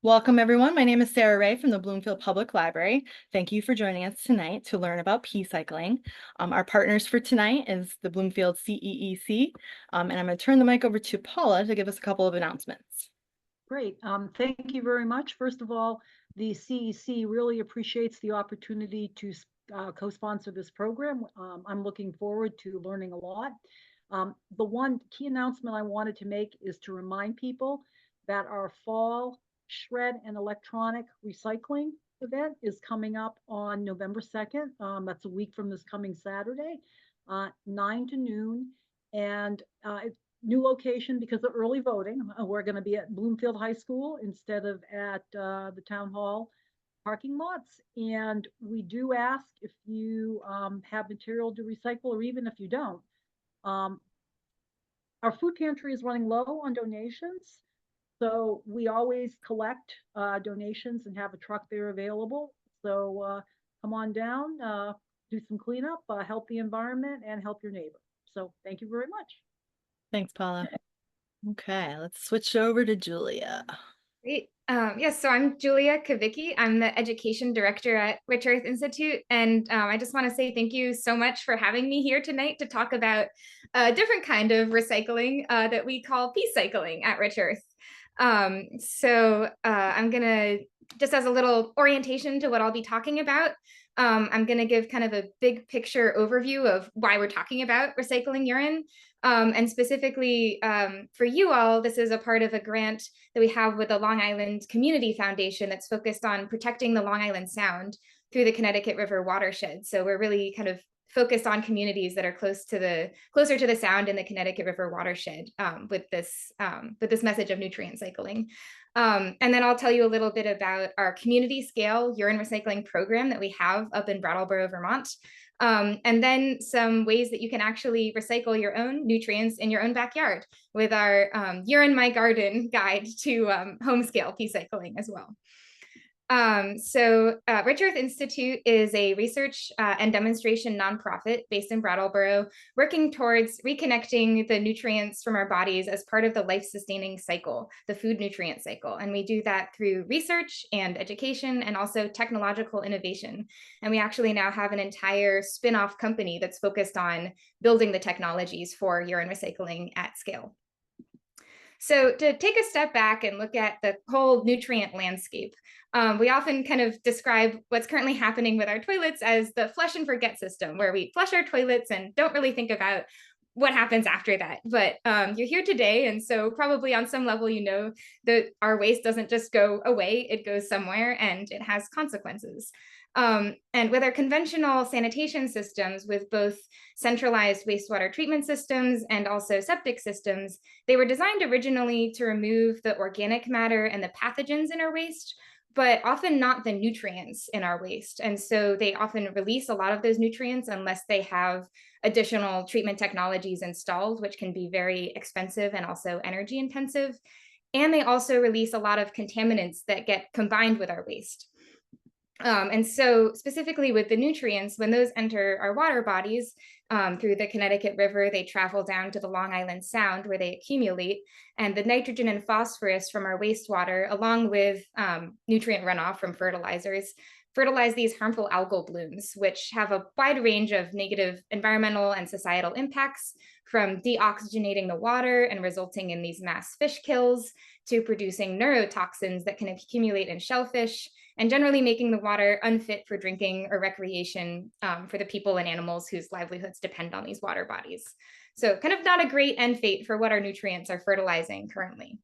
Welcome, everyone. My name is Sarah Ray from the Bloomfield Public Library. Thank you for joining us tonight to learn about Peecycling. Our partners for tonight is the Bloomfield CEEC, and I'm going to turn the mic over to Paula to give us a couple of announcements. Great. Thank you very much. First of all, the CEC really appreciates the opportunity to co-sponsor this program. I'm looking forward to learning a lot. The one key announcement I wanted to make is to remind people that our fall shred and electronic recycling event is coming up on November 2nd. That's a week from this coming Saturday, 9 to noon. And new location because of early voting. We're going to be at Bloomfield High School instead of at the town hall parking lots. And we do ask if you have material to recycle, or even if you don't. Our food pantry is running low on donations. So we always collect donations and have a truck there available. So come on down, do some cleanup, help the environment, and help your neighbor. So thank you very much. Thanks, Paula. Okay, let's switch over to Julia. Great. Yes, so I'm Julia Kavicki. I'm the Education Director at Rich Earth Institute. And I just want to say thank you so much for having me here tonight to talk about a different kind of recycling that we call Peecycling at Rich Earth. I'm going to, just as a little orientation to what I'll be talking about, I'm going to give kind of a big picture overview of why we're talking about recycling urine. And specifically for you all, this is a part of a grant that we have with the Long Island Community Foundation that's focused on protecting the Long Island Sound through the Connecticut River watershed. So we're really kind of focused on communities that are closer to the Sound in the Connecticut River watershed with this message of nutrient cycling. And then I'll tell you a little bit about our community scale urine recycling program that we have up in Brattleboro, Vermont. And then some ways that you can actually recycle your own nutrients in your own backyard with our Urine My Garden guide to home scale Peecycling as well. Rich Earth Institute is a research and demonstration nonprofit based in Brattleboro, working towards reconnecting the nutrients from our bodies as part of the life-sustaining cycle, the food nutrient cycle. And we do that through research and education and also technological innovation. And we actually now have an entire spin-off company that's focused on building the technologies for urine recycling at scale. So to take a step back and look at the whole nutrient landscape, we often kind of describe what's currently happening with our toilets as the flush and forget system, where we flush our toilets and don't really think about what happens after that. But you're here today, and so probably on some level, you know that our waste doesn't just go away, it goes somewhere and it has consequences. And with our conventional sanitation systems, with both centralized wastewater treatment systems and also septic systems, they were designed originally to remove the organic matter and the pathogens in our waste, but often not the nutrients in our waste. And so they often release a lot of those nutrients unless they have additional treatment technologies installed, which can be very expensive and also energy intensive. And they also release a lot of contaminants that get combined with our waste. And so specifically with the nutrients, when those enter our water bodies through the Connecticut River, they travel down to the Long Island Sound where they accumulate, and the nitrogen and phosphorus from our wastewater, along with nutrient runoff from fertilizers, fertilize these harmful algal blooms, which have a wide range of negative environmental and societal impacts, from deoxygenating the water and resulting in these mass fish kills to producing neurotoxins that can accumulate in shellfish, and generally making the water unfit for drinking or recreation for the people and animals whose livelihoods depend on these water bodies. So kind of not a great end fate for what our nutrients are fertilizing currently.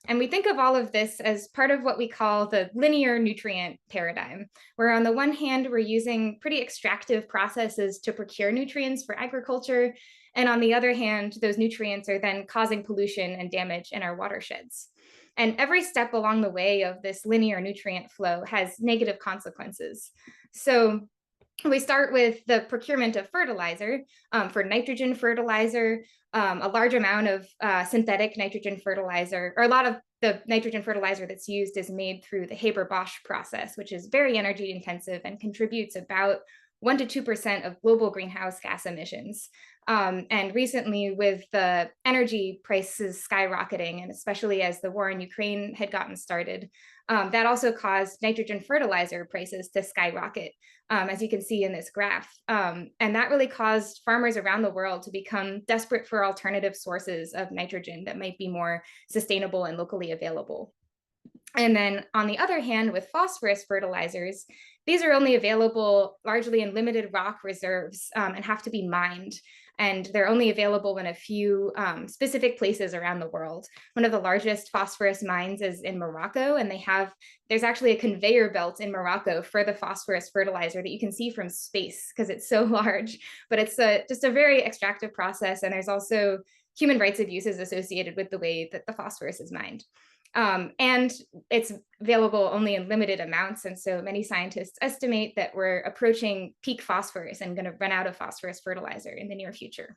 And we think of all of this as part of what we call the linear nutrient paradigm, where on the one hand, we're using pretty extractive processes to procure nutrients for agriculture. And on the other hand, those nutrients are then causing pollution and damage in our watersheds. And every step along the way of this linear nutrient flow has negative consequences. So we start with the procurement of fertilizer. For nitrogen fertilizer, a large amount of synthetic nitrogen fertilizer, or a lot of the nitrogen fertilizer that's used is made through the Haber-Bosch process, which is very energy intensive and contributes about 1 to 2% of global greenhouse gas emissions. And recently, with the energy prices skyrocketing, and especially as the war in Ukraine had gotten started, that also caused nitrogen fertilizer prices to skyrocket, as you can see in this graph. And that really caused farmers around the world to become desperate for alternative sources of nitrogen that might be more sustainable and locally available. And then on the other hand, with phosphorus fertilizers, these are only available largely in limited rock reserves and have to be mined. And they're only available in a few specific places around the world. One of the largest phosphorus mines is in Morocco, and there's actually a conveyor belt in Morocco for the phosphorus fertilizer that you can see from space because it's so large, but it's just a very extractive process. And there's also human rights abuses associated with the way that the phosphorus is mined. And it's available only in limited amounts. And so many scientists estimate that we're approaching peak phosphorus and going to run out of phosphorus fertilizer in the near future.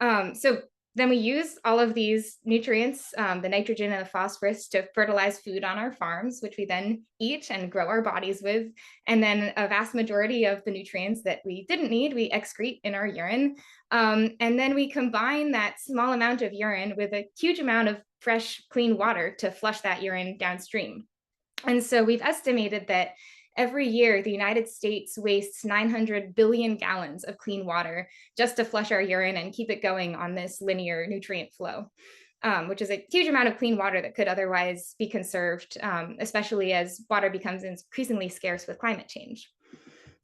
So then we use all of these nutrients, the nitrogen and the phosphorus, to fertilize food on our farms, which we then eat and grow our bodies with. And then a vast majority of the nutrients that we didn't need, we excrete in our urine. And then we combine that small amount of urine with a huge amount of fresh, clean water to flush that urine downstream. And so we've estimated that every year, the United States wastes 900 billion gallons of clean water just to flush our urine and keep it going on this linear nutrient flow, which is a huge amount of clean water that could otherwise be conserved, especially as water becomes increasingly scarce with climate change.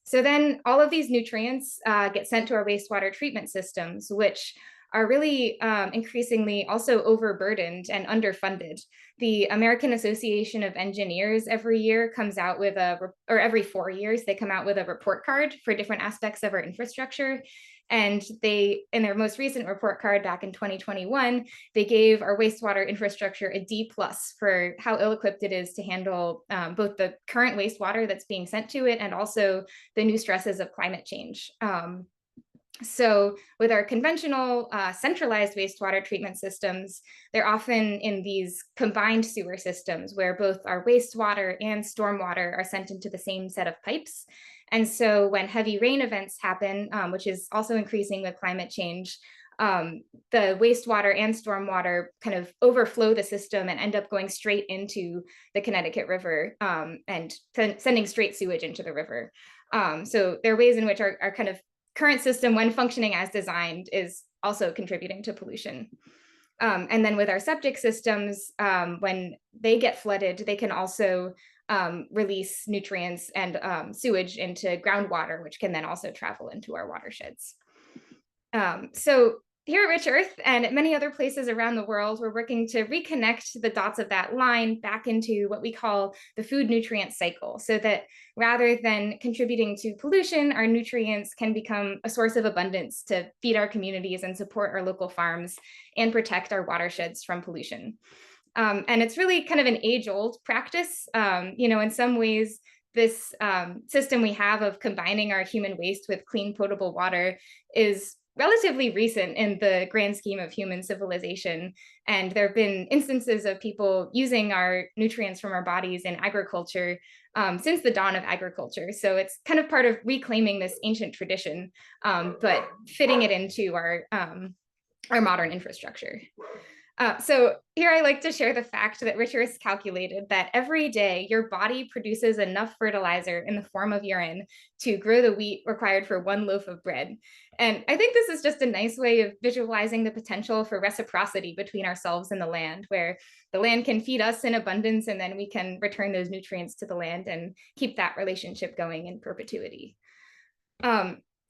So then all of these nutrients get sent to our wastewater treatment systems, which are really increasingly also overburdened and underfunded. The American Association of Engineers every year comes out with or every 4 years, they come out with a report card for different aspects of our infrastructure. And they, in their most recent report card back in 2021, they gave our wastewater infrastructure a D+ for how ill-equipped it is to handle both the current wastewater that's being sent to it and also the new stresses of climate change. So with our conventional centralized wastewater treatment systems, they're often in these combined sewer systems where both our wastewater and stormwater are sent into the same set of pipes. And so when heavy rain events happen, which is also increasing with climate change, the wastewater and stormwater kind of overflow the system and end up going straight into the Connecticut River and sending straight sewage into the river. So there are ways in which our kind of current system, when functioning as designed, is also contributing to pollution. And then with our septic systems, when they get flooded, they can also release nutrients and sewage into groundwater, which can then also travel into our watersheds. So here at Rich Earth and at many other places around the world, we're working to reconnect the dots of that line back into what we call the food nutrient cycle, so that rather than contributing to pollution, our nutrients can become a source of abundance to feed our communities and support our local farms and protect our watersheds from pollution. And it's really kind of an age-old practice. In some ways, this system we have of combining our human waste with clean, potable water is relatively recent in the grand scheme of human civilization. And there have been instances of people using our nutrients from our bodies in agriculture since the dawn of agriculture. So it's kind of part of reclaiming this ancient tradition, but fitting it into our modern infrastructure. So here I like to share the fact that Rich Earth calculated that every day your body produces enough fertilizer in the form of urine to grow the wheat required for 1 loaf of bread. And I think this is just a nice way of visualizing the potential for reciprocity between ourselves and the land, where the land can feed us in abundance and then we can return those nutrients to the land and keep that relationship going in perpetuity.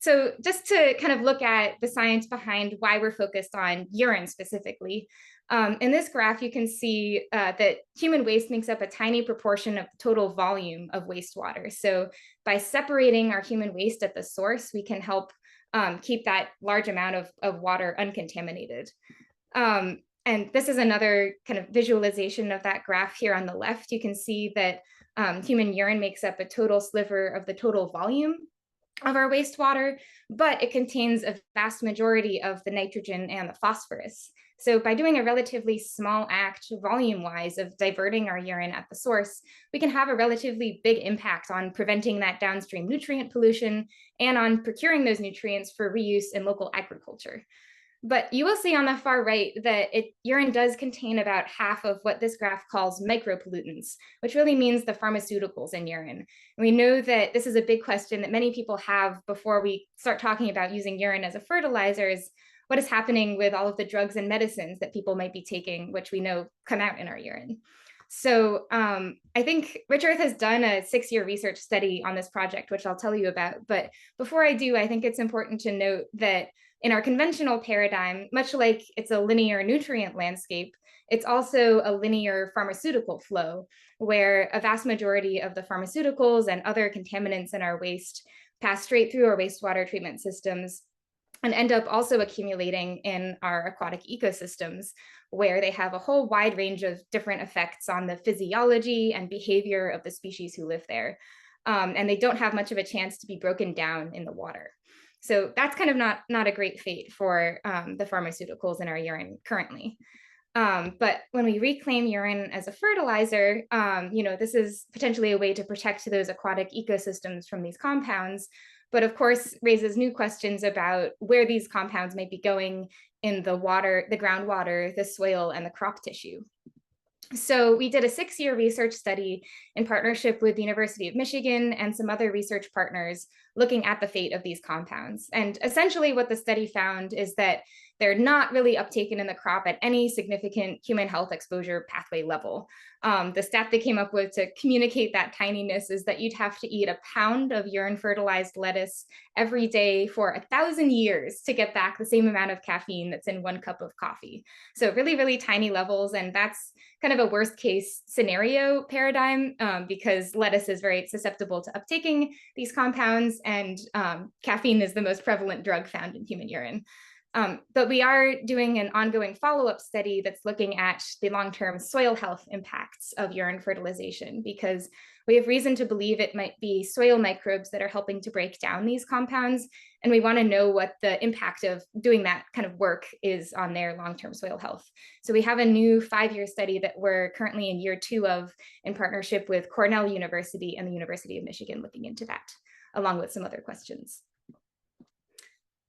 So just to kind of look at the science behind why we're focused on urine specifically, in this graph, you can see that human waste makes up a tiny proportion of the total volume of wastewater. So by separating our human waste at the source, we can help keep that large amount of water uncontaminated. And this is another kind of visualization of that graph here on the left. You can see that human urine makes up a total sliver of the total volume of our wastewater, but it contains a vast majority of the nitrogen and the phosphorus. So by doing a relatively small act volume-wise of diverting our urine at the source, we can have a relatively big impact on preventing that downstream nutrient pollution and on procuring those nutrients for reuse in local agriculture. But you will see on the far right that urine does contain about half of what this graph calls micropollutants, which really means the pharmaceuticals in urine. And we know that this is a big question that many people have before we start talking about using urine as a fertilizer is what is happening with all of the drugs and medicines that people might be taking, which we know come out in our urine. So I think Rich Earth has done a 6-year research study on this project, which I'll tell you about. But before I do, I think it's important to note that in our conventional paradigm, much like it's a linear nutrient landscape, it's also a linear pharmaceutical flow where a vast majority of the pharmaceuticals and other contaminants in our waste pass straight through our wastewater treatment systems and end up also accumulating in our aquatic ecosystems, where they have a whole wide range of different effects on the physiology and behavior of the species who live there. And they don't have much of a chance to be broken down in the water. So that's kind of not a great fate for the pharmaceuticals in our urine currently. But when we reclaim urine as a fertilizer, this is potentially a way to protect those aquatic ecosystems from these compounds, but of course raises new questions about where these compounds might be going in the water, the groundwater, the soil, and the crop tissue. So we did a 6-year research study in partnership with the University of Michigan and some other research partners looking at the fate of these compounds. And essentially what the study found is that they're not really uptaken in the crop at any significant human health exposure pathway level. The stat they came up with to communicate that tininess is that you'd have to eat a pound of urine fertilized lettuce every day for 1,000 years to get back the same amount of caffeine that's in 1 cup of coffee. So really, really tiny levels. And that's kind of a worst case scenario paradigm because lettuce is very susceptible to uptaking these compounds, and caffeine is the most prevalent drug found in human urine. But we are doing an ongoing follow-up study that's looking at the long-term soil health impacts of urine fertilization, because we have reason to believe it might be soil microbes that are helping to break down these compounds. And we want to know what the impact of doing that kind of work is on their long-term soil health. So we have a new 5-year study that we're currently in year 2 of in partnership with Cornell University and the University of Michigan looking into that, along with some other questions.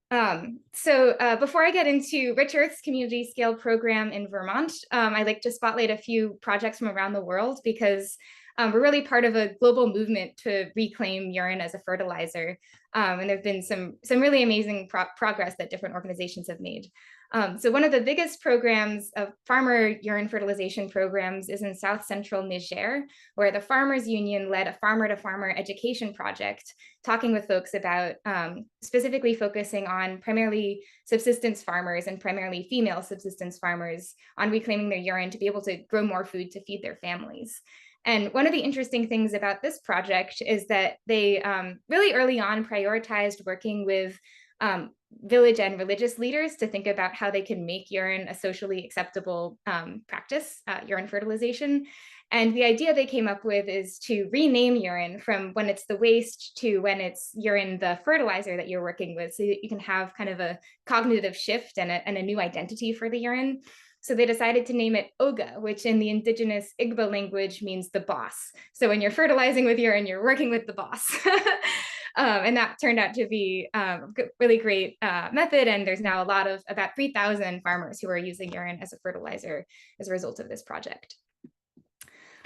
Before I get into Rich Earth's community scale program in Vermont, I'd like to spotlight a few projects from around the world because we're really part of a global movement to reclaim urine as a fertilizer. And there've been some really amazing progress that different organizations have made. So one of the biggest programs of farmer urine fertilization programs is in South Central Niger, where the Farmers Union led a farmer-to-farmer education project, talking with folks about specifically focusing on primarily subsistence farmers and primarily female subsistence farmers on reclaiming their urine to be able to grow more food to feed their families. And one of the interesting things about this project is that they really early on prioritized working with village and religious leaders to think about how they can make urine a socially acceptable practice, urine fertilization. And the idea they came up with is to rename urine from when it's the waste to when it's urine, the fertilizer that you're working with, so that you can have kind of a cognitive shift and a new identity for the urine. So they decided to name it Oga, which in the indigenous Igbo language means the boss. So when you're fertilizing with urine, you're working with the boss. And that turned out to be a really great method. And there's now about 3,000 farmers who are using urine as a fertilizer as a result of this project.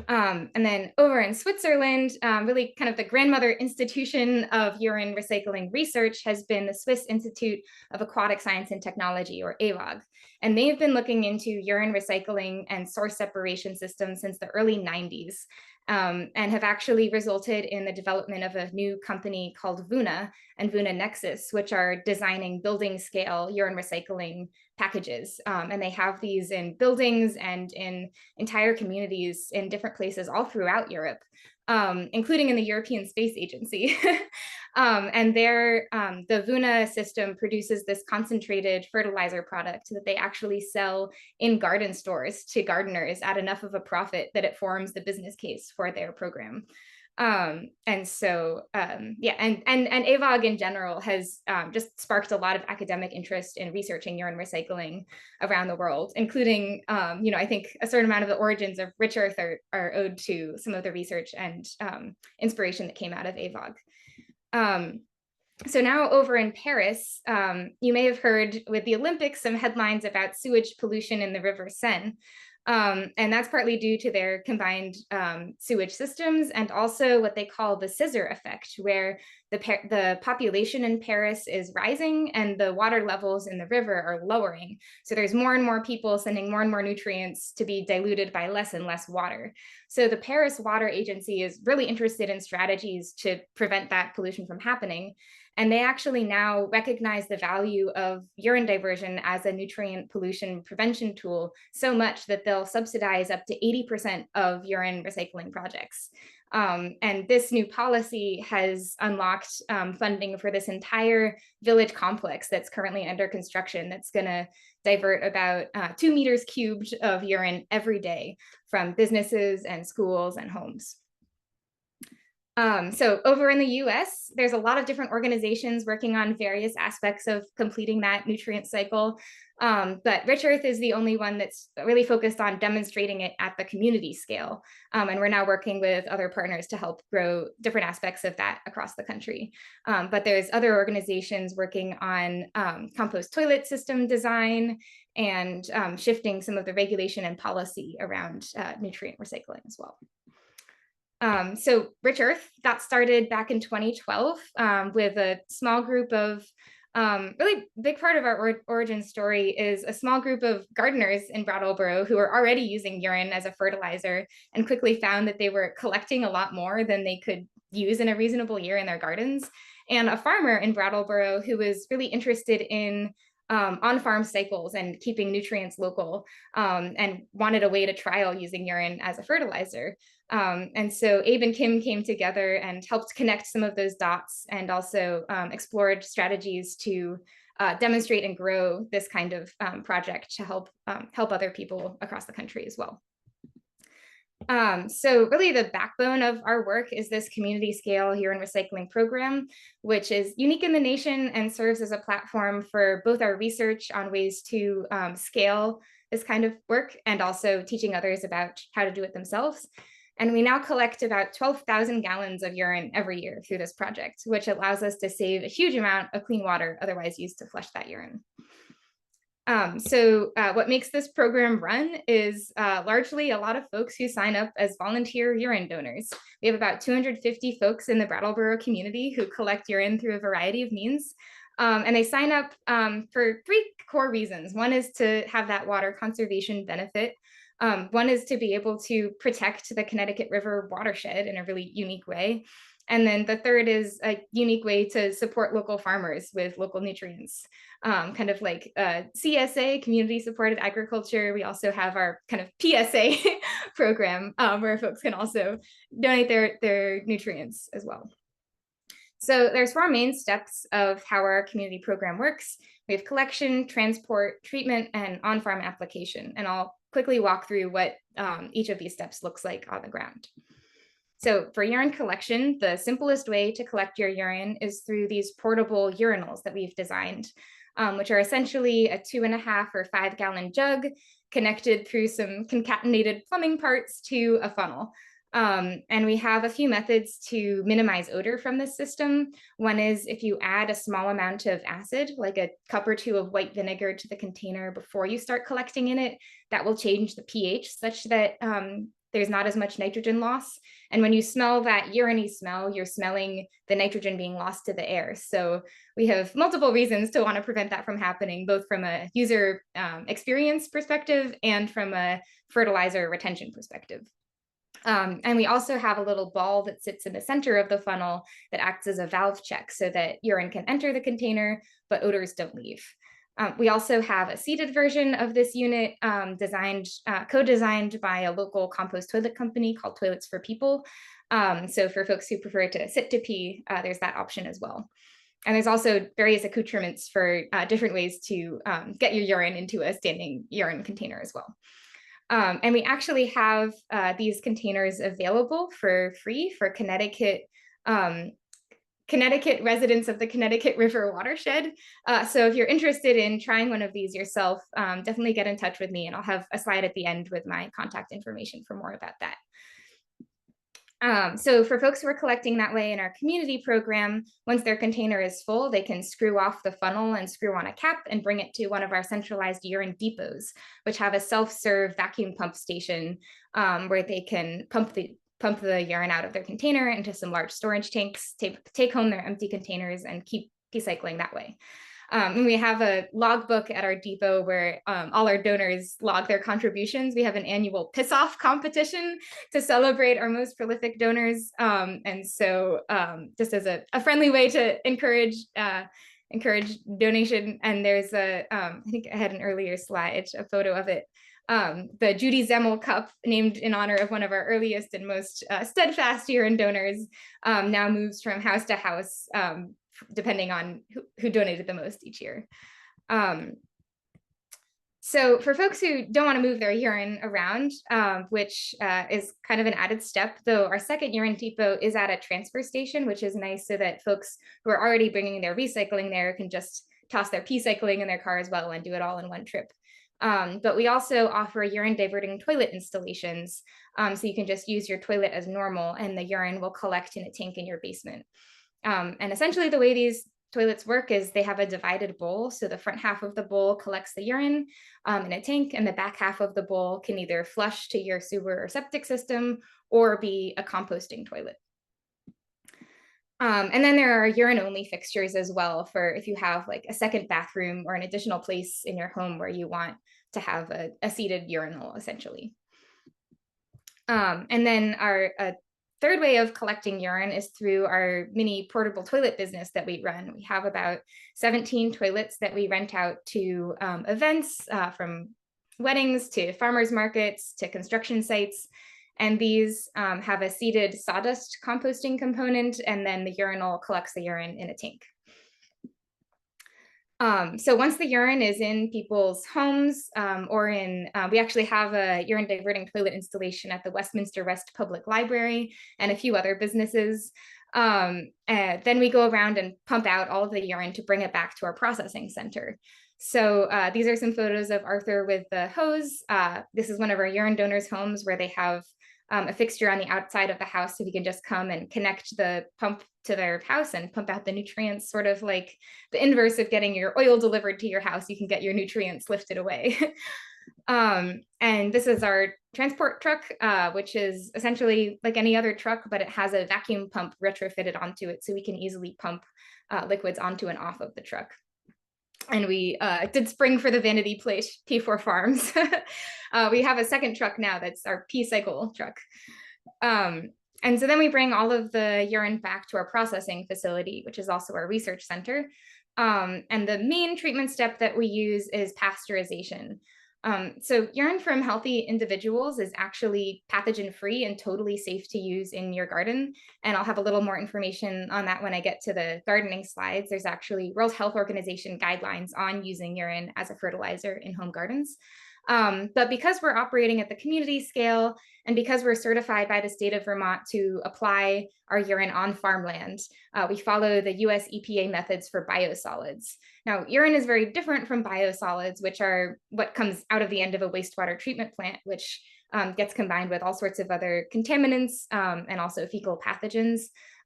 And then over in Switzerland, really kind of the grandmother institution of urine recycling research has been the Swiss Institute of Aquatic Science and Technology, or AWAG. And they've been looking into urine recycling and source separation systems since the early 90s. And have actually resulted in the development of a new company called Vuna and Vuna Nexus, which are designing building scale urine recycling packages. And they have these in buildings and in entire communities in different places all throughout Europe, including in the European Space Agency. And the Vuna system produces this concentrated fertilizer product that they actually sell in garden stores to gardeners at enough of a profit that it forms the business case for their program. And so, yeah, and AVOG in general has just sparked a lot of academic interest in researching urine recycling around the world, including, I think a certain amount of the origins of Rich Earth are owed to some of the research and inspiration that came out of AVOG. So now over in Paris, you may have heard with the Olympics some headlines about sewage pollution in the River Seine. And that's partly due to their combined sewage systems and also what they call the scissor effect, where the population in Paris is rising and the water levels in the river are lowering. So there's more and more people sending more and more nutrients to be diluted by less and less water. So the Paris Water Agency is really interested in strategies to prevent that pollution from happening. And they actually now recognize the value of urine diversion as a nutrient pollution prevention tool so much that they'll subsidize up to 80% of urine recycling projects. And this new policy has unlocked funding for this entire village complex that's currently under construction that's going to divert about 2 meters cubed of urine every day from businesses and schools and homes. So over in the US, there's a lot of different organizations working on various aspects of completing that nutrient cycle. But Rich Earth is the only one that's really focused on demonstrating it at the community scale. And we're now working with other partners to help grow different aspects of that across the country. But there's other organizations working on compost toilet system design and shifting some of the regulation and policy around nutrient recycling as well. So Rich Earth got started back in 2012 with a small group of, really big part of our origin story is a small group of gardeners in Brattleboro who were already using urine as a fertilizer and quickly found that they were collecting a lot more than they could use in a reasonable year in their gardens. And a farmer in Brattleboro who was really interested in on-farm cycles and keeping nutrients local and wanted a way to trial using urine as a fertilizer. And so Abe and Kim came together and helped connect some of those dots and also explored strategies to demonstrate and grow this kind of project to help other people across the country as well. So really the backbone of our work is this community scale urine recycling program, which is unique in the nation and serves as a platform for both our research on ways to scale this kind of work and also teaching others about how to do it themselves. And we now collect about 12,000 gallons of urine every year through this project, which allows us to save a huge amount of clean water otherwise used to flush that urine. So what makes this program run is largely a lot of folks who sign up as volunteer urine donors. We have about 250 folks in the Brattleboro community who collect urine through a variety of means. And they sign up for 3 core reasons. One is to have that water conservation benefit. One is to be able to protect the Connecticut River watershed in a really unique way. And then the third is a unique way to support local farmers with local nutrients, kind of like CSA, community supported agriculture. We also have our kind of PSA program where folks can also donate their nutrients as well. So there's 4 main steps of how our community program works. We have collection, transport, treatment, and on-farm application. And I'll quickly walk through what each of these steps looks like on the ground. So for urine collection, the simplest way to collect your urine is through these portable urinals that we've designed, which are essentially a 2.5 or 5 gallon jug connected through some concatenated plumbing parts to a funnel. And we have a few methods to minimize odor from this system. One is if you add a small amount of acid, like a cup or 2 of white vinegar to the container before you start collecting in it, that will change the pH such that there's not as much nitrogen loss. And when you smell that urine-y smell, you're smelling the nitrogen being lost to the air. So we have multiple reasons to want to prevent that from happening, both from a user experience perspective and from a fertilizer retention perspective. And we also have a little ball that sits in the center of the funnel that acts as a valve check so that urine can enter the container, but odors don't leave. We also have a seated version of this unit co-designed by a local compost toilet company called Toilets for People. So for folks who prefer to sit to pee, there's that option as well. And there's also various accoutrements for different ways to get your urine into a standing urine container as well. And we actually have these containers available for free for Connecticut residents of the Connecticut River watershed. So if you're interested in trying one of these yourself, definitely get in touch with me, and I'll have a slide at the end with my contact information for more about that. So for folks who are collecting that way in our community program, once their container is full, they can screw off the funnel and screw on a cap and bring it to one of our centralized urine depots, which have a self-serve vacuum pump station where they can pump the urine out of their container into some large storage tanks, take home their empty containers, and keep Peecycling that way. And we have a logbook at our depot where all our donors log their contributions. We have an annual piss-off competition to celebrate our most prolific donors. And so just as a friendly way to encourage donation. And there's I think I had an earlier slide, a photo of it. The Judy Zemmel Cup, named in honor of one of our earliest and most steadfast urine donors, now moves from house to house, depending on who donated the most each year. So for folks who don't want to move their urine around, which is kind of an added step, though our second urine depot is at a transfer station, which is nice so that folks who are already bringing their recycling there can just toss their Peecycling in their car as well and do it all in one trip. But we also offer urine diverting toilet installations. So you can just use your toilet as normal and the urine will collect in a tank in your basement. And essentially the way these toilets work is they have a divided bowl. So the front half of the bowl collects the urine in a tank, and the back half of the bowl can either flush to your sewer or septic system or be a composting toilet. And then there are urine only fixtures as well for if you have like a second bathroom or an additional place in your home where you want to have a seated urinal essentially. And then our third way of collecting urine is through our mini portable toilet business that we run. We have about 17 toilets that we rent out to events, from weddings to farmers markets to construction sites. And these have a seated sawdust composting component, and then the urinal collects the urine in a tank. So once the urine is in people's homes or we actually have a urine diverting toilet installation at the Westminster West Public Library and a few other businesses. Then we go around and pump out all of the urine to bring it back to our processing center. So these are some photos of Arthur with the hose. This is one of our urine donors' homes where they have a fixture on the outside of the house so he can just come and connect the pump to their house and pump out the nutrients, sort of like the inverse of getting your oil delivered to your house. You can get your nutrients lifted away. And this is our transport truck, which is essentially like any other truck, but it has a vacuum pump retrofitted onto it so we can easily pump liquids onto and off of the truck. And we did spring for the vanity plate P4 Farms. We have a second truck now that's our Peecycle truck. And so then we bring all of the urine back to our processing facility, which is also our research center. And the main treatment step that we use is pasteurization. So urine from healthy individuals is actually pathogen-free and totally safe to use in your garden. And I'll have a little more information on that when I get to the gardening slides. There's actually World Health Organization guidelines on using urine as a fertilizer in home gardens. But because we're operating at the community scale, and because we're certified by the state of Vermont to apply our urine on farmland, we follow the US EPA methods for biosolids. Now, urine is very different from biosolids, which are what comes out of the end of a wastewater treatment plant, which gets combined with all sorts of other contaminants and also fecal pathogens.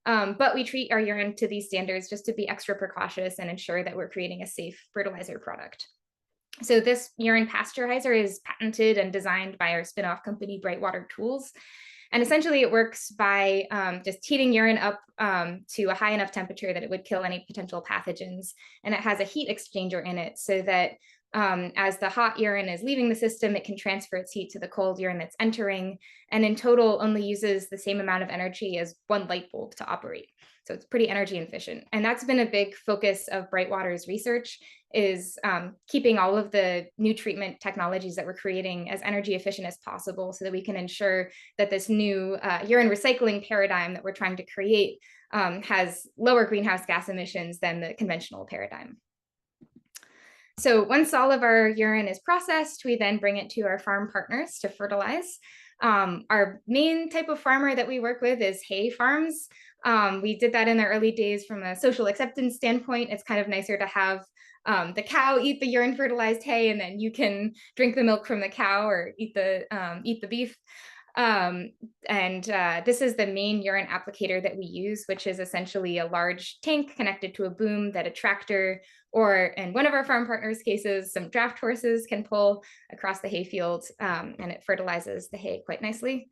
But we treat our urine to these standards just to be extra precautious and ensure that we're creating a safe fertilizer product. So this urine pasteurizer is patented and designed by our spin-off company, Brightwater Tools. And essentially it works by just heating urine up to a high enough temperature that it would kill any potential pathogens. And it has a heat exchanger in it so that as the hot urine is leaving the system, it can transfer its heat to the cold urine that's entering. And in total only uses the same amount of energy as one light bulb to operate. So it's pretty energy efficient. And that's been a big focus of Brightwater's research, is keeping all of the new treatment technologies that we're creating as energy efficient as possible so that we can ensure that this new urine recycling paradigm that we're trying to create has lower greenhouse gas emissions than the conventional paradigm. So once all of our urine is processed, we then bring it to our farm partners to fertilize. Our main type of farmer that we work with is hay farms. We did that in the early days from a social acceptance standpoint. It's kind of nicer to have the cow eat the urine fertilized hay, and then you can drink the milk from the cow or eat the beef. This is the main urine applicator that we use, which is essentially a large tank connected to a boom that a tractor, or in one of our farm partners' cases, some draft horses can pull across the hayfield, and it fertilizes the hay quite nicely.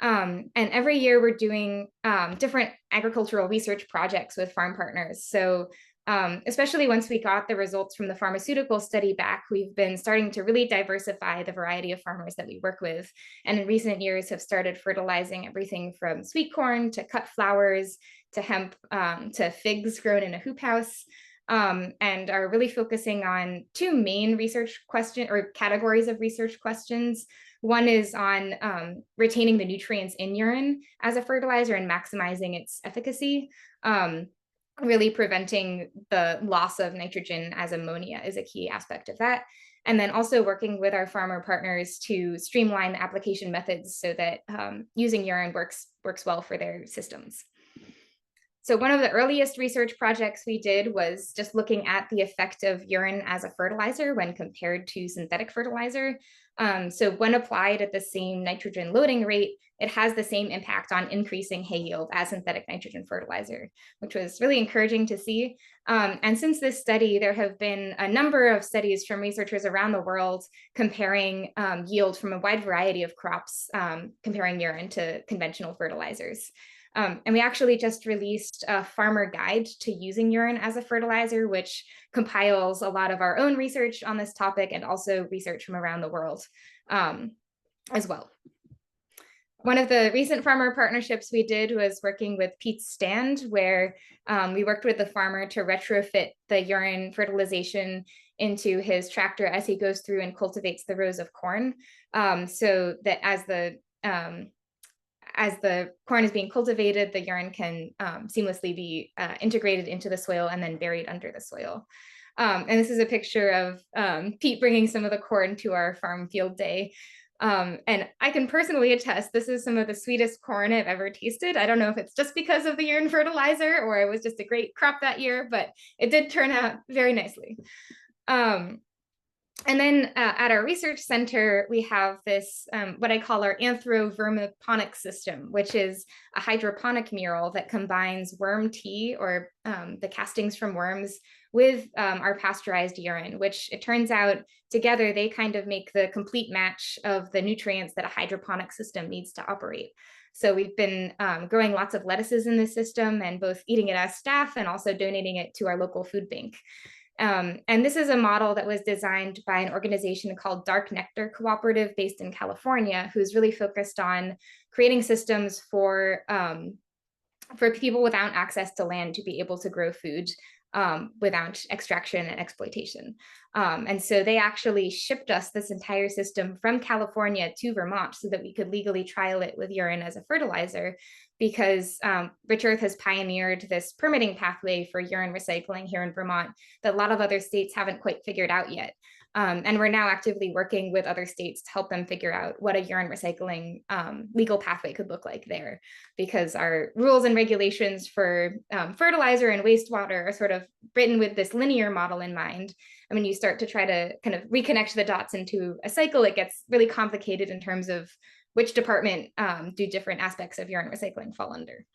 And every year we're doing different agricultural research projects with farm partners. So especially once we got the results from the pharmaceutical study back, we've been starting to really diversify the variety of farmers that we work with. And in recent years have started fertilizing everything from sweet corn to cut flowers to hemp to figs grown in a hoop house. And are really focusing on two main research categories of research questions. One is on retaining the nutrients in urine as a fertilizer and maximizing its efficacy. Really preventing the loss of nitrogen as ammonia is a key aspect of that. And then also working with our farmer partners to streamline the application methods so that using urine works well for their systems. So one of the earliest research projects we did was just looking at the effect of urine as a fertilizer when compared to synthetic fertilizer. So when applied at the same nitrogen loading rate, it has the same impact on increasing hay yield as synthetic nitrogen fertilizer, which was really encouraging to see. And since this study, there have been a number of studies from researchers around the world comparing yield from a wide variety of crops, comparing urine to conventional fertilizers. And we actually just released a farmer guide to using urine as a fertilizer, which compiles a lot of our own research on this topic and also research from around the world as well. One of the recent farmer partnerships we did was working with Pete's Stand, where we worked with the farmer to retrofit the urine fertilization into his tractor as he goes through and cultivates the rows of corn, so that as the corn is being cultivated, the urine can seamlessly be integrated into the soil and then buried under the soil. And this is a picture of Pete bringing some of the corn to our farm field day. And I can personally attest, this is some of the sweetest corn I've ever tasted. I don't know if it's just because of the urine fertilizer or it was just a great crop that year, but it did turn out very nicely. And then at our research center, we have this, what I call our anthrovermiponic system, which is a hydroponic mural that combines worm tea or the castings from worms with our pasteurized urine, which it turns out together, they kind of make the complete match of the nutrients that a hydroponic system needs to operate. So we've been growing lots of lettuces in this system and both eating it as staff and also donating it to our local food bank. And this is a model that was designed by an organization called Dark Nectar Cooperative based in California, who's really focused on creating systems for people without access to land to be able to grow food without extraction and exploitation. And so they actually shipped us this entire system from California to Vermont so that we could legally trial it with urine as a fertilizer, because Rich Earth has pioneered this permitting pathway for urine recycling here in Vermont that a lot of other states haven't quite figured out yet. And we're now actively working with other states to help them figure out what a urine recycling legal pathway could look like there, because our rules and regulations for fertilizer and wastewater are sort of written with this linear model in mind. And when you start to try to kind of reconnect the dots into a cycle, it gets really complicated in terms of which department do different aspects of urine recycling fall under.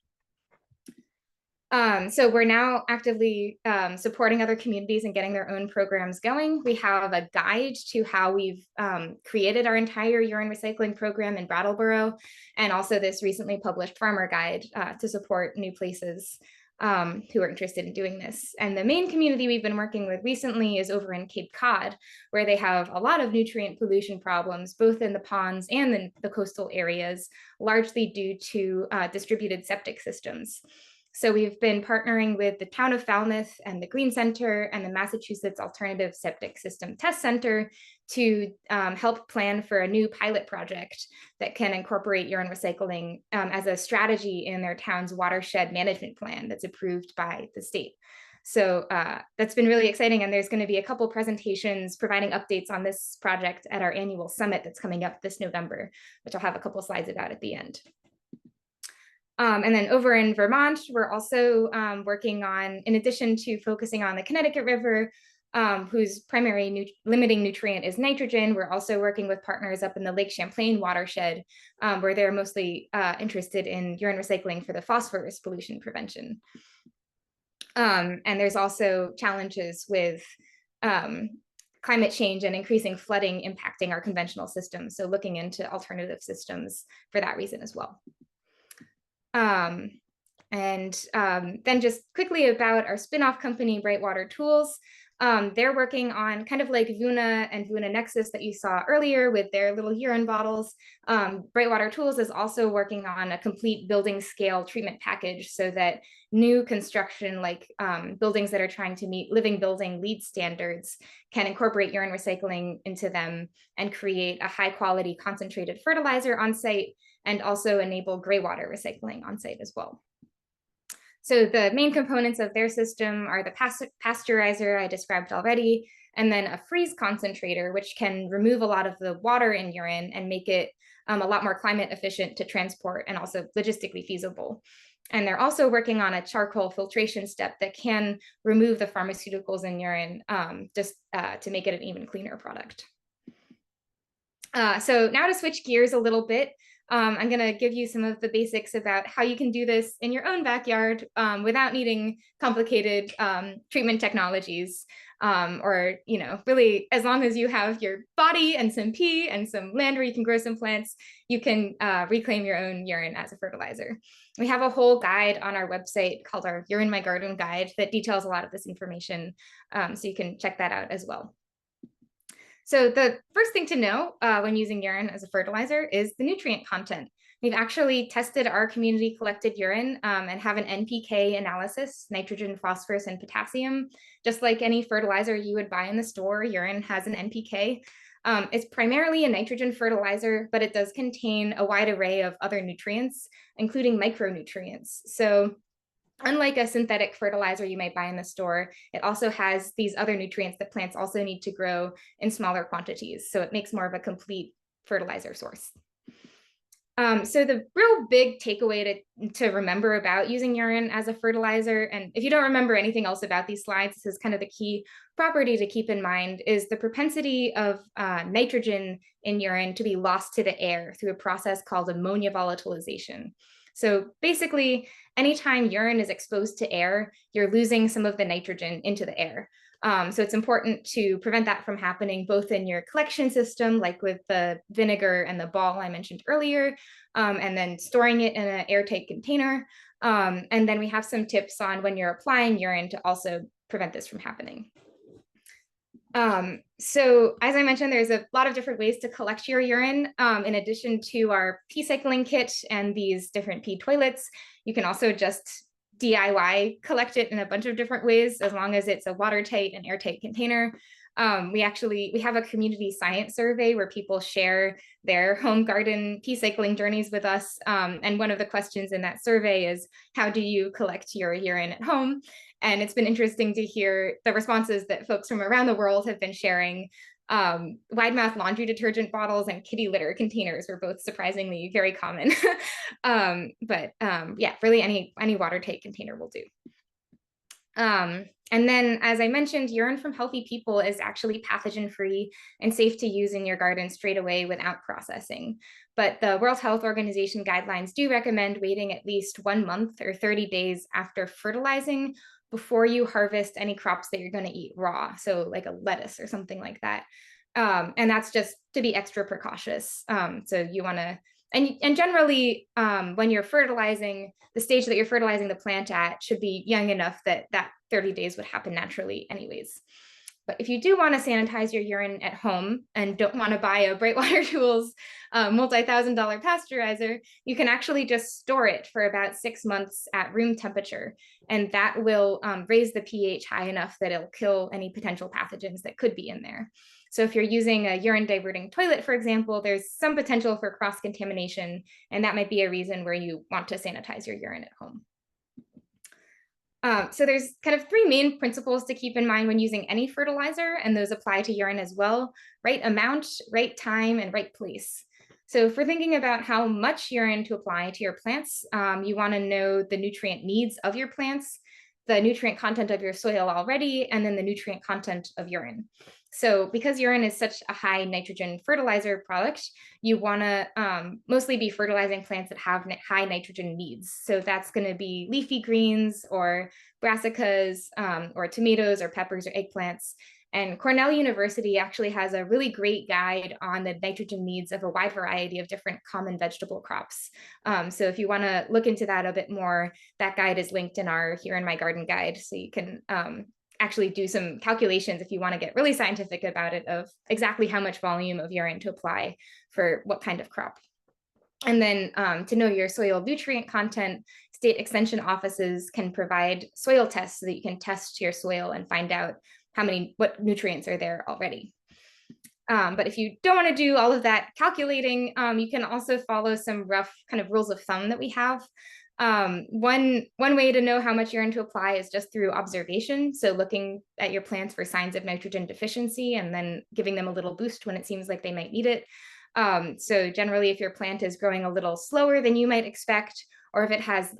So we're now actively supporting other communities and getting their own programs going. We have a guide to how we've created our entire urine recycling program in Brattleboro, and also this recently published farmer guide to support new places who are interested in doing this. And the main community we've been working with recently is over in Cape Cod, where they have a lot of nutrient pollution problems, both in the ponds and in the coastal areas, largely due to distributed septic systems. So we've been partnering with the town of Falmouth and the Green Center and the Massachusetts Alternative Septic System Test Center to help plan for a new pilot project that can incorporate urine recycling as a strategy in their town's watershed management plan that's approved by the state. So that's been really exciting. And there's going to be a couple presentations providing updates on this project at our annual summit that's coming up this November, which I'll have a couple slides about at the end. And then over in Vermont, we're also working on, in addition to focusing on the Connecticut River, whose primary limiting nutrient is nitrogen, we're also working with partners up in the Lake Champlain watershed, where they're mostly interested in urine recycling for the phosphorus pollution prevention. And there's also challenges with climate change and increasing flooding impacting our conventional systems. So looking into alternative systems for that reason as well. Then just quickly about our spin-off company, Brightwater Tools. They're working on kind of like Vuna and Vuna Nexus that you saw earlier with their little urine bottles. Brightwater Tools is also working on a complete building scale treatment package so that new construction, like buildings that are trying to meet living building LEED standards, can incorporate urine recycling into them and create a high quality concentrated fertilizer on site, and also enable gray water recycling on site as well. So the main components of their system are the pasteurizer I described already, and then a freeze concentrator, which can remove a lot of the water in urine and make it a lot more climate efficient to transport and also logistically feasible. And they're also working on a charcoal filtration step that can remove the pharmaceuticals in urine just to make it an even cleaner product. So now to switch gears a little bit, I'm going to give you some of the basics about how you can do this in your own backyard without needing complicated treatment technologies, or, you know, really, as long as you have your body and some pee and some land where you can grow some plants, you can reclaim your own urine as a fertilizer. We have a whole guide on our website called our Urine My Garden Guide that details a lot of this information, so you can check that out as well. So the first thing to know when using urine as a fertilizer is the nutrient content. We've actually tested our community collected urine and have an NPK analysis, nitrogen, phosphorus, and potassium. Just like any fertilizer you would buy in the store, urine has an NPK. It's primarily a nitrogen fertilizer, but it does contain a wide array of other nutrients, including micronutrients. So unlike a synthetic fertilizer you might buy in the store, it also has these other nutrients that plants also need to grow in smaller quantities. So it makes more of a complete fertilizer source. So the real big takeaway to remember about using urine as a fertilizer, and if you don't remember anything else about these slides, this is kind of the key property to keep in mind, is the propensity of nitrogen in urine to be lost to the air through a process called ammonia volatilization. So basically, anytime urine is exposed to air, you're losing some of the nitrogen into the air. So it's important to prevent that from happening both in your collection system, like with the vinegar and the ball I mentioned earlier, and then storing it in an airtight container. And then we have some tips on when you're applying urine to also prevent this from happening. So as I mentioned, there's a lot of different ways to collect your urine. In addition to our Peecycling kit and these different pee toilets, you can also just DIY collect it in a bunch of different ways, as long as it's a watertight and airtight container. We have a community science survey where people share their home garden Peecycling journeys with us. And one of the questions in that survey is, how do you collect your urine at home? And it's been interesting to hear the responses that folks from around the world have been sharing. Wide mouth laundry detergent bottles and kitty litter containers were both surprisingly very common. Yeah, really any watertight container will do. And then, as I mentioned, urine from healthy people is actually pathogen-free and safe to use in your garden straight away without processing. But the World Health Organization guidelines do recommend waiting at least 1 month or 30 days after fertilizing before you harvest any crops that you're going to eat raw, so like a lettuce or something like that. And that's just to be extra precautious. So you want to, and generally, when you're fertilizing, the stage that you're fertilizing the plant at should be young enough that that 30 days would happen naturally anyways. But if you do want to sanitize your urine at home and don't want to buy a Brightwater Tools multi-$1,000 pasteurizer, you can actually just store it for about 6 months at room temperature. And that will raise the pH high enough that it'll kill any potential pathogens that could be in there. So if you're using a urine diverting toilet, for example, there's some potential for cross-contamination, and that might be a reason where you want to sanitize your urine at home. So there's kind of three main principles to keep in mind when using any fertilizer, and those apply to urine as well: right amount, right time, and right place. So if we're thinking about how much urine to apply to your plants, you want to know the nutrient needs of your plants, the nutrient content of your soil already, and then the nutrient content of urine. So because urine is such a high nitrogen fertilizer product, you want to mostly be fertilizing plants that have high nitrogen needs. So that's going to be leafy greens or brassicas, or tomatoes or peppers or eggplants. And Cornell University actually has a really great guide on the nitrogen needs of a wide variety of different common vegetable crops. So if you want to look into that a bit more, that guide is linked in our Here in My Garden guide. So you can actually do some calculations if you want to get really scientific about it, of exactly how much volume of urine to apply for what kind of crop. And then to know your soil nutrient content, state extension offices can provide soil tests so that you can test your soil and find out what nutrients are there already. But if you don't want to do all of that calculating, you can also follow some rough kind of rules of thumb that we have. One way to know how much urine to apply is just through observation. So looking at your plants for signs of nitrogen deficiency and then giving them a little boost when it seems like they might need it. So generally, if your plant is growing a little slower than you might expect, or if it has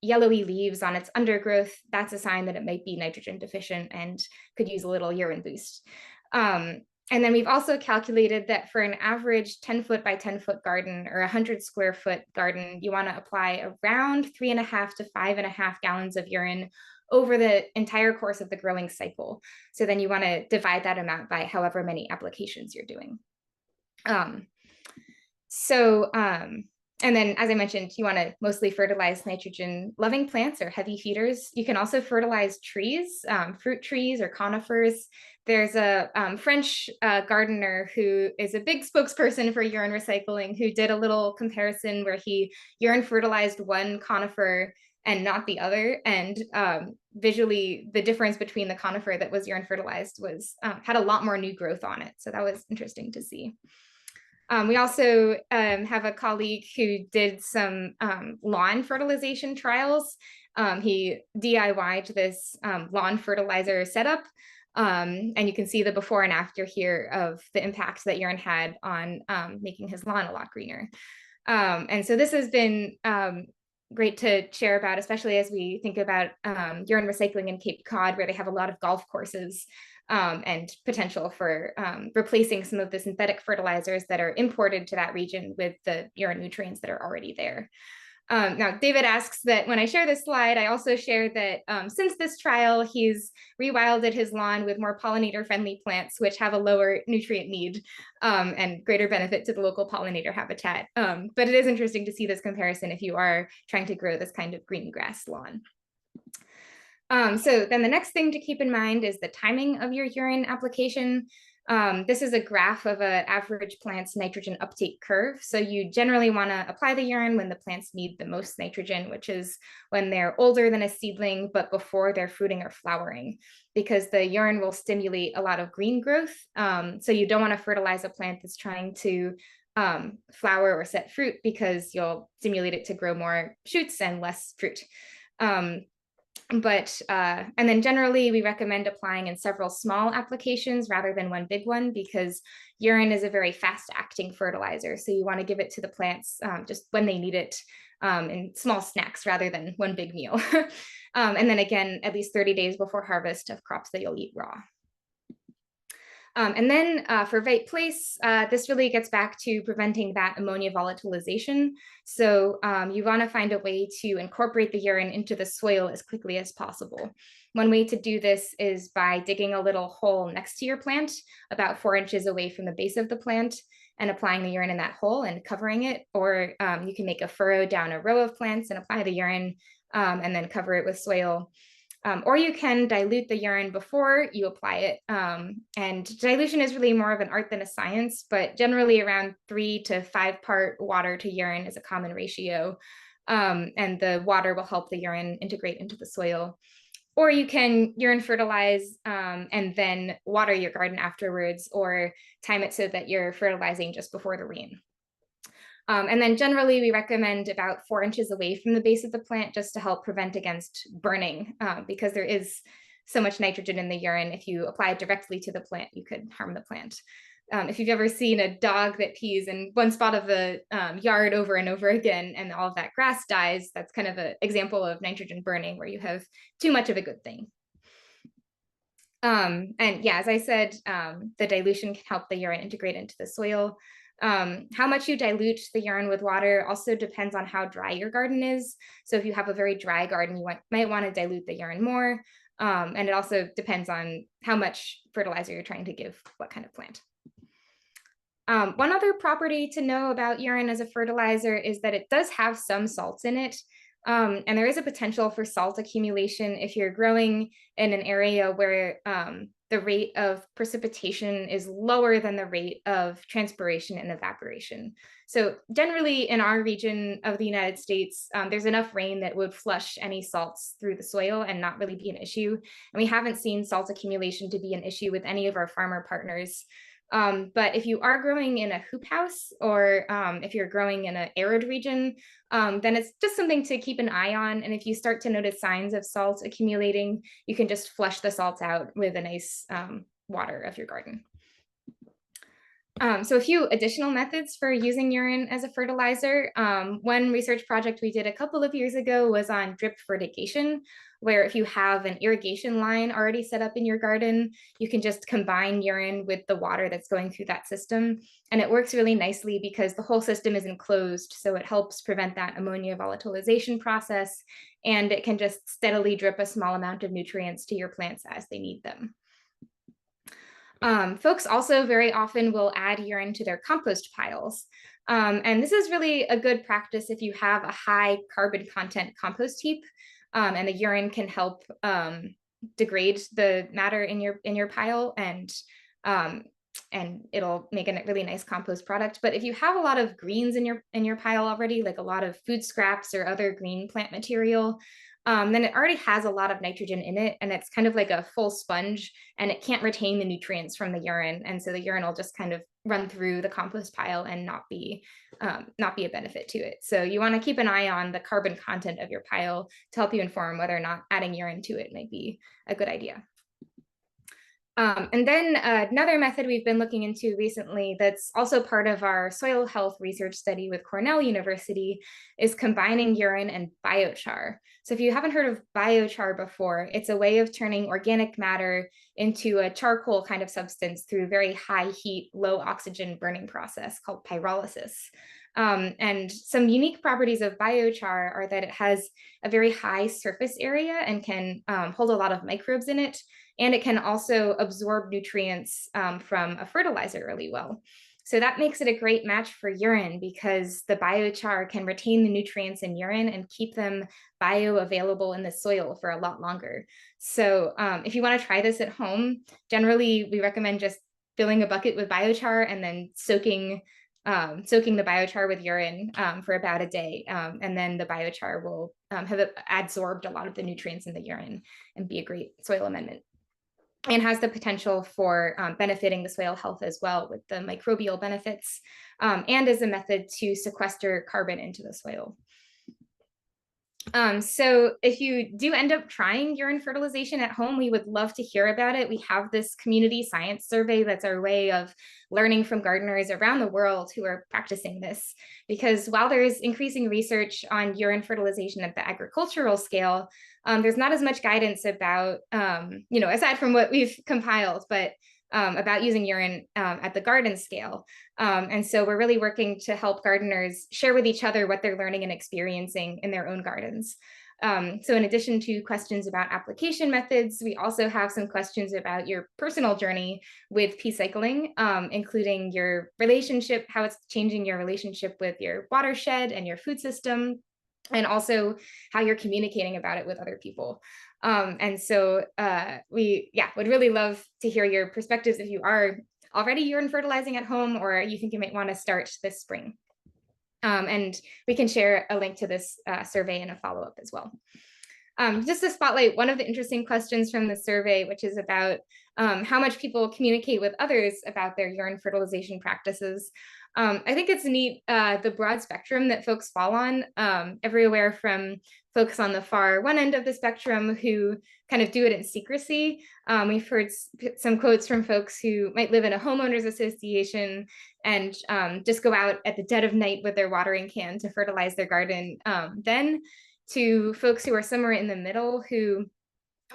yellowy leaves on its undergrowth, that's a sign that it might be nitrogen deficient and could use a little urine boost. And then we've also calculated that for an average 10-foot by 10-foot garden or 100 square foot garden, you want to apply around 3.5 to 5.5 gallons of urine over the entire course of the growing cycle. So then you want to divide that amount by however many applications you're doing. And then, as I mentioned, you want to mostly fertilize nitrogen-loving plants or heavy feeders. You can also fertilize trees, fruit trees or conifers. There's a French gardener who is a big spokesperson for urine recycling, who did a little comparison where he urine fertilized one conifer and not the other. And visually, the difference between the conifer that was urine fertilized was had a lot more new growth on it. So that was interesting to see. We also have a colleague who did some lawn fertilization trials. He DIY'd this lawn fertilizer setup. And you can see the before and after here of the impact that urine had on making his lawn a lot greener. And so this has been great to share about, especially as we think about urine recycling in Cape Cod, where they have a lot of golf courses. And potential for replacing some of the synthetic fertilizers that are imported to that region with the urine nutrients that are already there. Now, David asks that when I share this slide, I also share that since this trial, he's rewilded his lawn with more pollinator-friendly plants, which have a lower nutrient need and greater benefit to the local pollinator habitat. But it is interesting to see this comparison if you are trying to grow this kind of green grass lawn. So then the next thing to keep in mind is the timing of your urine application. This is a graph of an average plant's nitrogen uptake curve. So you generally want to apply the urine when the plants need the most nitrogen, which is when they're older than a seedling, but before they're fruiting or flowering, because the urine will stimulate a lot of green growth. So you don't want to fertilize a plant that's trying to flower or set fruit, because you'll stimulate it to grow more shoots and less fruit. And then generally we recommend applying in several small applications rather than one big one, because urine is a very fast acting fertilizer. So you want to give it to the plants just when they need it in small snacks rather than one big meal. And then again, at least 30 days before harvest of crops that you'll eat raw. And then for right place, this really gets back to preventing that ammonia volatilization. So you want to find a way to incorporate the urine into the soil as quickly as possible. One way to do this is by digging a little hole next to your plant, about 4 inches away from the base of the plant, and applying the urine in that hole and covering it. Or you can make a furrow down a row of plants and apply the urine and then cover it with soil. Or you can dilute the urine before you apply it. And dilution is really more of an art than a science, but generally around 3 to 5 part water to urine is a common ratio. And the water will help the urine integrate into the soil. Or you can urine fertilize and then water your garden afterwards, or time it so that you're fertilizing just before the rain. And then generally we recommend about 4 inches away from the base of the plant just to help prevent against burning, because there is so much nitrogen in the urine. If you apply it directly to the plant, you could harm the plant. If you've ever seen a dog that pees in one spot of the yard over and over again, and all of that grass dies, that's kind of an example of nitrogen burning where you have too much of a good thing. And yeah, as I said, the dilution can help the urine integrate into the soil. How much you dilute the urine with water also depends on how dry your garden is. So if you have a very dry garden, you might want to dilute the urine more. And it also depends on how much fertilizer you're trying to give what kind of plant. One other property to know about urine as a fertilizer is that it does have some salts in it. And there is a potential for salt accumulation if you're growing in an area where the rate of precipitation is lower than the rate of transpiration and evaporation. So generally in our region of the United States, there's enough rain that would flush any salts through the soil and not really be an issue. And we haven't seen salt accumulation to be an issue with any of our farmer partners. But if you are growing in a hoop house, or if you're growing in an arid region, then it's just something to keep an eye on. And if you start to notice signs of salt accumulating, you can just flush the salts out with a nice water of your garden. So a few additional methods for using urine as a fertilizer. One research project we did a couple of years ago was on drip fertigation, where if you have an irrigation line already set up in your garden, you can just combine urine with the water that's going through that system. And it works really nicely because the whole system is enclosed, so it helps prevent that ammonia volatilization process, and it can just steadily drip a small amount of nutrients to your plants as they need them. Folks also very often will add urine to their compost piles. And this is really a good practice if you have a high carbon content compost heap, and the urine can help degrade the matter in your pile, and it'll make a really nice compost product. But if you have a lot of greens in your pile already, like a lot of food scraps or other green plant material, then it already has a lot of nitrogen in it, and it's kind of like a full sponge, and it can't retain the nutrients from the urine, and so the urine will just kind of run through the compost pile and not be a benefit to it. So you want to keep an eye on the carbon content of your pile to help you inform whether or not adding urine to it might be a good idea. And then another method we've been looking into recently that's also part of our soil health research study with Cornell University is combining urine and biochar. So if you haven't heard of biochar before, it's a way of turning organic matter into a charcoal kind of substance through very high heat, low oxygen burning process called pyrolysis. And some unique properties of biochar are that it has a very high surface area and can hold a lot of microbes in it. And it can also absorb nutrients from a fertilizer really well. So that makes it a great match for urine because the biochar can retain the nutrients in urine and keep them bioavailable in the soil for a lot longer. So if you want to try this at home, generally we recommend just filling a bucket with biochar and then soaking the biochar with urine for about a day. And then the biochar will have absorbed a lot of the nutrients in the urine and be a great soil amendment. And has the potential for benefiting the soil health as well with the microbial benefits, and is a method to sequester carbon into the soil. So if you do end up trying urine fertilization at home, we would love to hear about it. We have this community science survey that's our way of learning from gardeners around the world who are practicing this. Because while there is increasing research on urine fertilization at the agricultural scale, there's not as much guidance about, aside from what we've compiled, but about using urine at the garden scale. And so we're really working to help gardeners share with each other what they're learning and experiencing in their own gardens. So in addition to questions about application methods, we also have some questions about your personal journey with Peecycling, including your relationship, how it's changing your relationship with your watershed and your food system, and also how you're communicating about it with other people. And so we would really love to hear your perspectives if you are already urine fertilizing at home or you think you might want to start this spring. And we can share a link to this survey in a follow-up as well. Just to spotlight one of the interesting questions from the survey, which is about how much people communicate with others about their urine fertilization practices. I think it's neat, the broad spectrum that folks fall on, everywhere from folks on the far one end of the spectrum who kind of do it in secrecy. We've heard some quotes from folks who might live in a homeowners association and just go out at the dead of night with their watering can to fertilize their garden. Then to folks who are somewhere in the middle who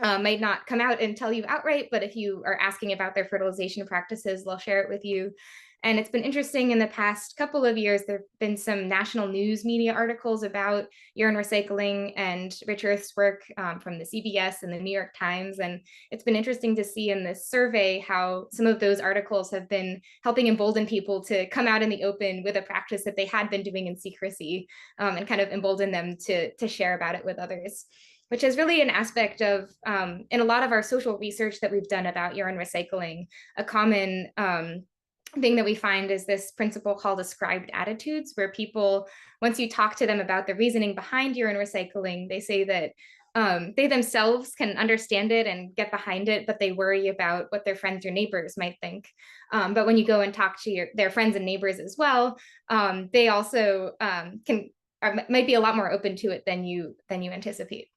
might not come out and tell you outright, but if you are asking about their fertilization practices, they'll share it with you. And it's been interesting in the past couple of years, there have been some national news media articles about urine recycling and Rich Earth's work from the CBS and the New York Times. And it's been interesting to see in this survey how some of those articles have been helping embolden people to come out in the open with a practice that they had been doing in secrecy, and kind of embolden them to share about it with others, which is really an aspect of, in a lot of our social research that we've done about urine recycling, a common thing that we find is this principle called ascribed attitudes, where people, once you talk to them about the reasoning behind urine recycling, they say that they themselves can understand it and get behind it, but they worry about what their friends or neighbors might think. But when you go and talk to their friends and neighbors as well, they also might be a lot more open to it than you anticipate.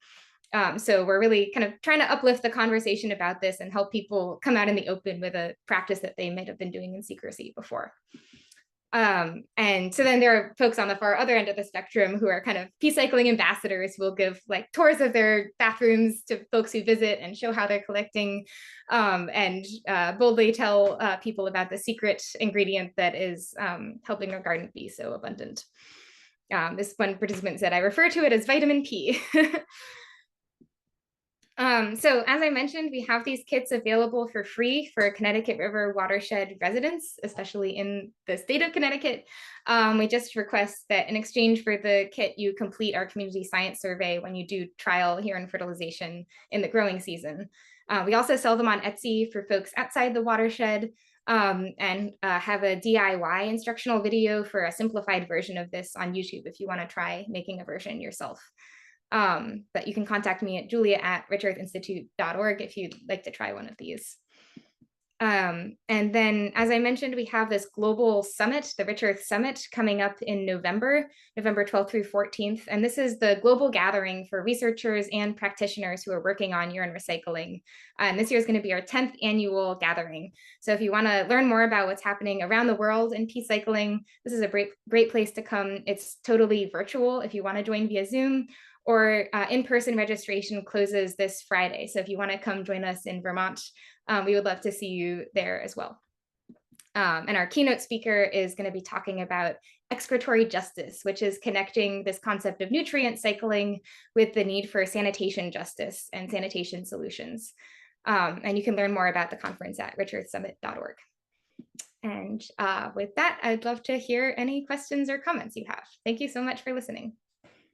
So we're really kind of trying to uplift the conversation about this and help people come out in the open with a practice that they might have been doing in secrecy before. And so then there are folks on the far other end of the spectrum who are kind of Peecycling ambassadors who will give like tours of their bathrooms to folks who visit and show how they're collecting, and boldly tell people about the secret ingredient that is helping our garden be so abundant. This one participant said, I refer to it as vitamin P. So as I mentioned, we have these kits available for free for Connecticut River watershed residents, especially in the state of Connecticut. We just request that in exchange for the kit, you complete our community science survey when you do trial urine fertilization in the growing season. We also sell them on Etsy for folks outside the watershed, and have a DIY instructional video for a simplified version of this on YouTube if you want to try making a version yourself. But you can contact me at julia@richearthinstitute.org if you'd like to try one of these. And then, as I mentioned, we have this global summit, the Rich Earth Summit, coming up in November 12th through 14th. And this is the global gathering for researchers and practitioners who are working on urine recycling. And this year is going to be our 10th annual gathering. So if you want to learn more about what's happening around the world in Peecycling, this is a great place to come. It's totally virtual if you want to join via Zoom, or in-person registration closes this Friday. So if you want to come join us in Vermont, we would love to see you there as well. And our keynote speaker is going to be talking about excretory justice, which is connecting this concept of nutrient cycling with the need for sanitation justice and sanitation solutions. And you can learn more about the conference at richearthsummit.org. And with that, I'd love to hear any questions or comments you have. Thank you so much for listening.